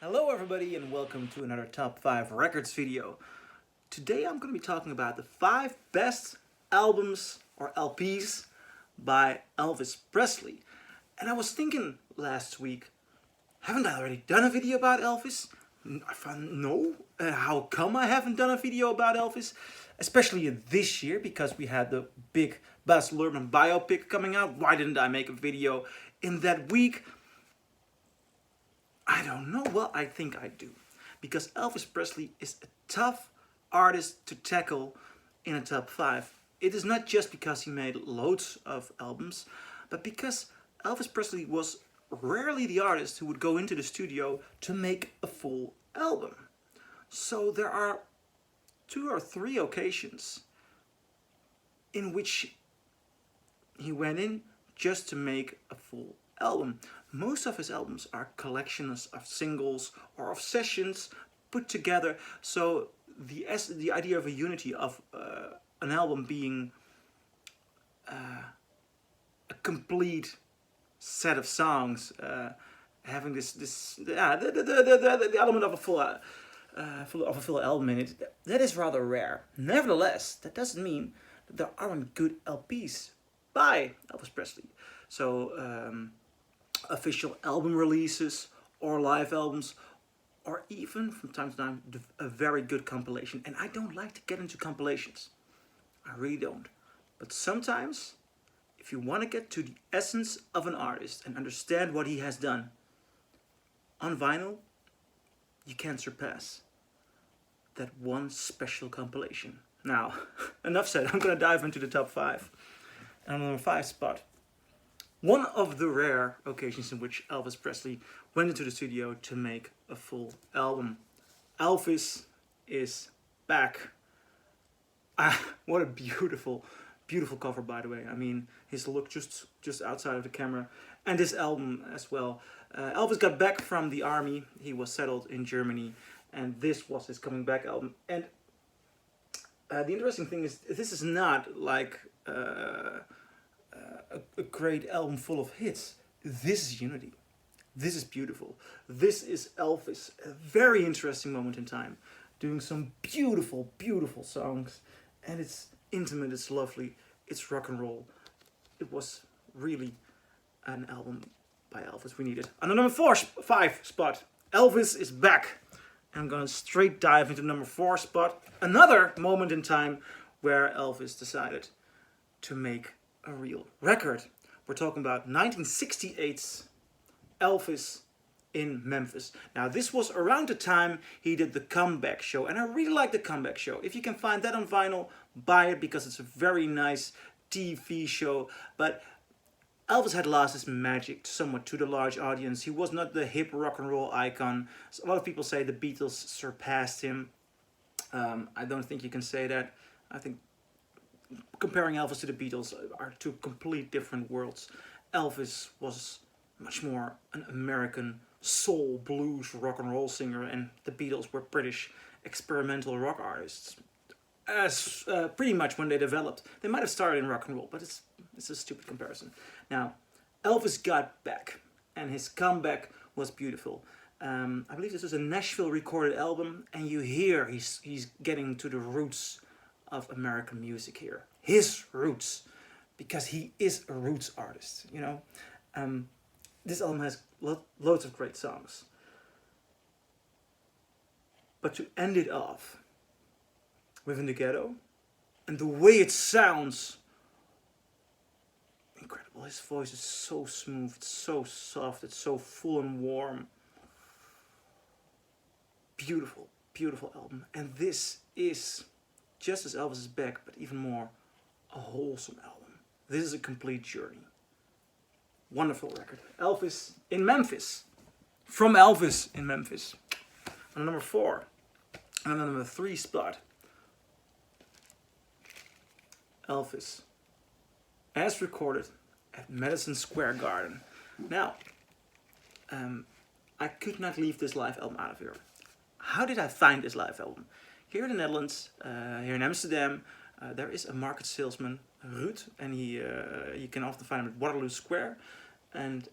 Hello everybody and welcome to another top 5 records video. Today I'm going to be talking about the 5 best albums or LPs by Elvis Presley. And I was thinking last week, haven't I already done a video about Elvis? I found no. How come I haven't done a video about Elvis? Especially this year because we had the big Baz Luhrmann biopic coming out. Why didn't I make a video in that week? I don't know. Well, I think I do. Because Elvis Presley is a tough artist to tackle in a top 5. It is not just because he made loads of albums, but because Elvis Presley was rarely the artist who would go into the studio to make a full album. So there are 2 or 3 occasions in which he went in just to make a full album. Most of his albums are collections of singles or of sessions put together. So the idea of a unity of an album being a complete set of songs, having the element of a full album in it, that is rather rare. Nevertheless, that doesn't mean that there aren't good LPs by Elvis Presley. So official album releases or live albums, or even from time to time a very good compilation. And I don't like to get into compilations, I really don't. But sometimes if you want to get to the essence of an artist and understand what he has done on vinyl, you can't surpass that one special compilation. Now, enough said. I'm gonna dive into the top 5. And on number 5 spot, one of the rare occasions in which Elvis Presley went into the studio to make a full album. Elvis Is Back. What a beautiful cover, by the way. I mean, his look just outside of the camera, and this album as well. Elvis got back from the army. He was settled in Germany, and this was his coming back album. And the interesting thing is, this is not like a great album full of hits. This is unity. This is beautiful. This is Elvis, a very interesting moment in time, doing some beautiful songs, and it's intimate, it's lovely, it's rock and roll. It was really an album by Elvis we needed. On the number 5 spot, Elvis Is Back. And I'm gonna straight dive into number 4 spot. Another moment in time where Elvis decided to make a real record. We're talking about 1968's Elvis in Memphis. Now, this was around the time he did the comeback show, and I really like the comeback show. If you can find that on vinyl, buy it, because it's a very nice TV show. But Elvis had lost his magic somewhat to the large audience. He was not the hip rock and roll icon. So a lot of people say the Beatles surpassed him. I don't think you can say that. I think comparing Elvis to the Beatles are 2 complete different worlds. Elvis was much more an American soul, blues, rock and roll singer, and the Beatles were British experimental rock artists. As pretty much when they developed, they might have started in rock and roll, but it's a stupid comparison. Now, Elvis got back, and his comeback was beautiful. I believe this is a Nashville recorded album, and you hear he's getting to the roots of American music here. His roots, because he is a roots artist, you know. This album has loads of great songs. But to end it off with In the Ghetto, and the way it sounds, incredible. His voice is so smooth, it's so soft, it's so full and warm. Beautiful album. And this is, just as Elvis Is Back, but even more, a wholesome album. This is a complete journey. Wonderful record. Elvis in Memphis. From Elvis in Memphis. On number 4. And on number 3 spot, Elvis, as recorded at Madison Square Garden. Now, I could not leave this live album out of here. How did I find this live album? Here in the Netherlands, here in Amsterdam, there is a market salesman, Ruud, and you can often find him at Waterloo Square. And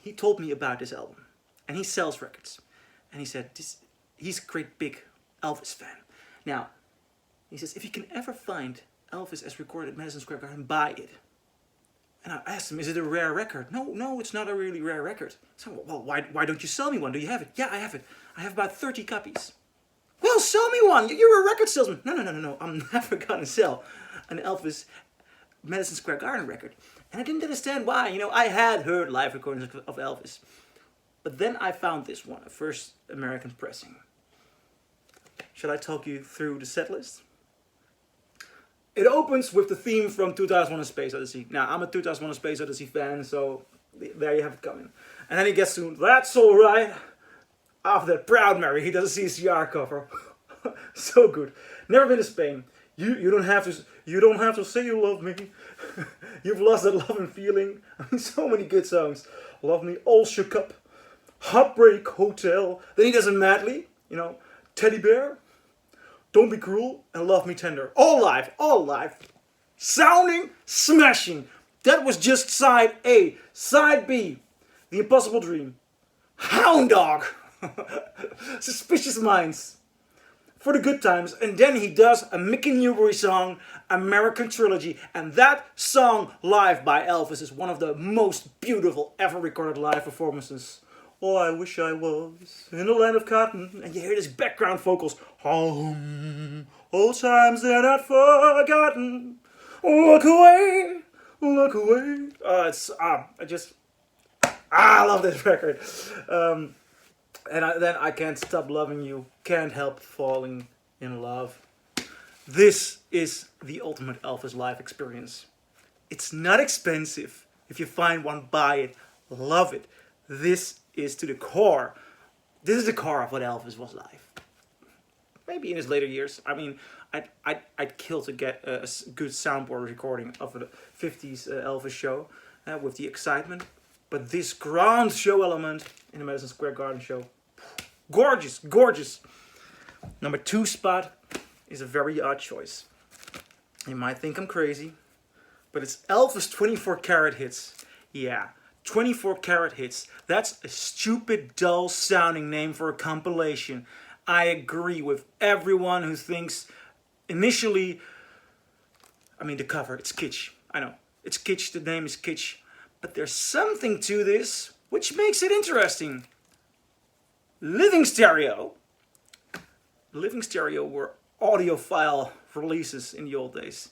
he told me about this album, and he sells records. And he said, he's a great big Elvis fan. Now, he says, if you can ever find Elvis as recorded at Madison Square Garden, buy it. And I asked him, is it a rare record? No, it's not a really rare record. So, well, why don't you sell me one? Do you have it? Yeah, I have it. I have about 30 copies. Well, sell me one. You're a record salesman. No. I'm never gonna sell an Elvis Madison Square Garden record. And I didn't understand why. You know, I had heard live recordings of Elvis. But then I found this one, a first American pressing. Shall I talk you through the set list? It opens with the theme from 2001: A Space Odyssey. Now, I'm a 2001: A Space Odyssey fan, so there you have it coming. And then he gets to That's Alright. After that, Proud Mary, he does a CCR cover. So good. Never Been to Spain. You don't have to say you love me. You've lost that love and feeling. I mean, so many good songs. Love Me, All Shook Up, Heartbreak Hotel. Then he does a medley, you know, Teddy Bear, Don't Be Cruel, and Love Me Tender. All live. Sounding smashing. That was just side A. Side B, The Impossible Dream, Hound Dog, Suspicious Minds, For the Good Times. And then he does a Mickey Newbury song, American Trilogy. And that song live by Elvis is one of the most beautiful ever recorded live performances. Oh, I wish I was in a land of cotton. And you hear this background vocals. Home, old times they're not forgotten. Look away, look away. I love this record. And then I Can't Stop Loving You, Can't Help Falling in Love. This is the ultimate Elvis live experience. It's not expensive. If you find one, buy it. Love it. This is to the core. This is the core of what Elvis was live. Maybe in his later years. I mean, I'd kill to get a good soundboard recording of the 50s Elvis show with the excitement. But this grand show element in the Madison Square Garden show, gorgeous, gorgeous. Number 2 spot is a very odd choice. You might think I'm crazy, but it's Elvis 24 Karat Hits. Yeah, 24 Karat Hits. That's a stupid, dull sounding name for a compilation. I agree with everyone who thinks initially, I mean the cover, it's kitsch. I know, it's kitsch, the name is kitsch. But there's something to this which makes it interesting. Living Stereo. Living Stereo were audiophile releases in the old days.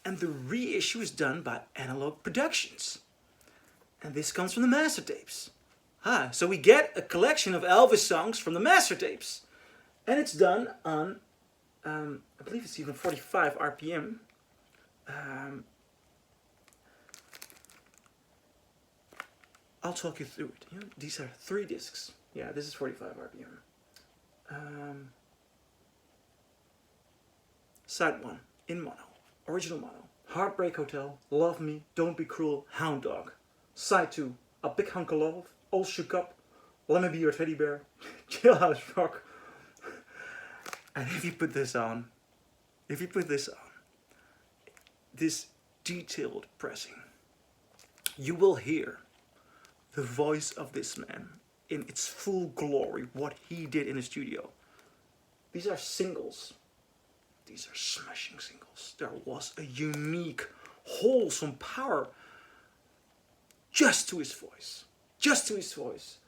And the reissue is done by Analog Productions. And this comes from the master tapes. So we get a collection of Elvis songs from the master tapes. And it's done on, I believe it's even 45 RPM. I'll talk you through it. You know, these are 3 discs. Yeah, this is 45 RPM. Side 1, in mono, original mono. Heartbreak Hotel, Love Me, Don't Be Cruel, Hound Dog. Side 2, A Big Hunk of Love, All Shook Up, Let Me Be Your Teddy Bear, Jailhouse Rock. And if you put this on, this detailed pressing, you will hear the voice of this man in its full glory, what he did in the studio. These are singles. These are smashing singles. There was a unique, wholesome power just to his voice. Just to his voice.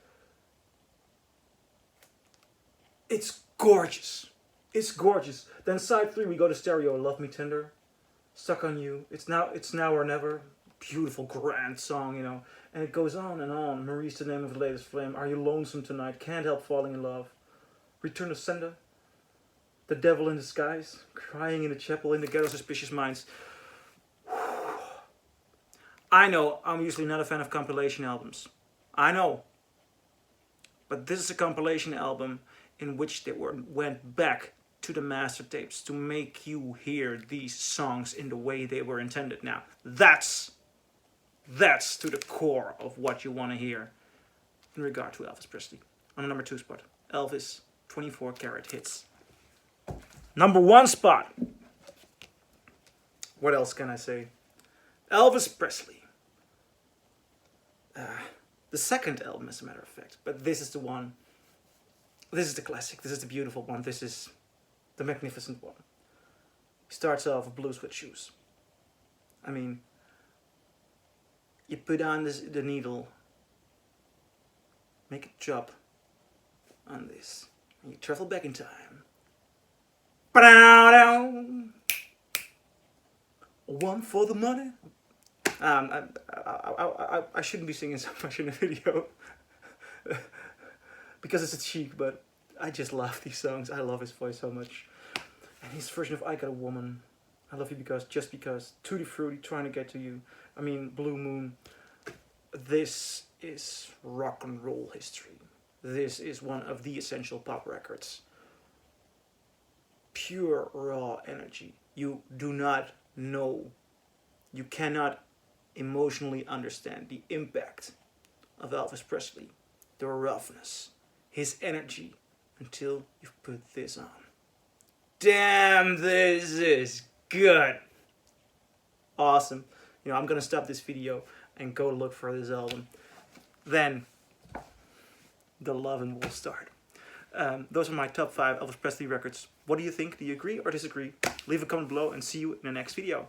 It's gorgeous. It's gorgeous. Then side 3 we go to stereo. Love Me Tender, Stuck on You, It's Now or Never. Beautiful, grand song, you know. And it goes on and on. Marie's the Name of the Latest Flame, Are You Lonesome Tonight, Can't Help Falling in Love, Return to Sender, The Devil in Disguise, Crying in the Chapel, In the Ghetto, Suspicious Minds. I know I'm usually not a fan of compilation albums. I know. But this is a compilation album in which they went back to the master tapes to make you hear these songs in the way they were intended. Now, that's to the core of what you want to hear in regard to Elvis Presley. On the number 2 spot, Elvis 24 Karat Hits. Number 1 spot. What else can I say? Elvis Presley. The second album, as a matter of fact. But this is the one This is the classic. This is the beautiful one. This is the magnificent one. He starts off with Blues with Shoes. I mean, you put on the needle, make a job on this, and you travel back in time. One for the money. I shouldn't be singing so much in the video because it's a cheek, but I just love these songs. I love his voice so much. And his version of I Got a Woman, I Love You Because, Just Because, Tutti Frutti, Trying to Get to You, I mean, Blue Moon. This is rock and roll history. This is one of the essential pop records. Pure raw energy. You do not know, you cannot emotionally understand the impact of Elvis Presley, the roughness, his energy, until you've put this on. Damn, this is good. Awesome. You know, I'm gonna stop this video and go look for this album. Then the loving will start. Those are my top 5 Elvis Presley records. What do you think? Do you agree or disagree? Leave a comment below and see you in the next video.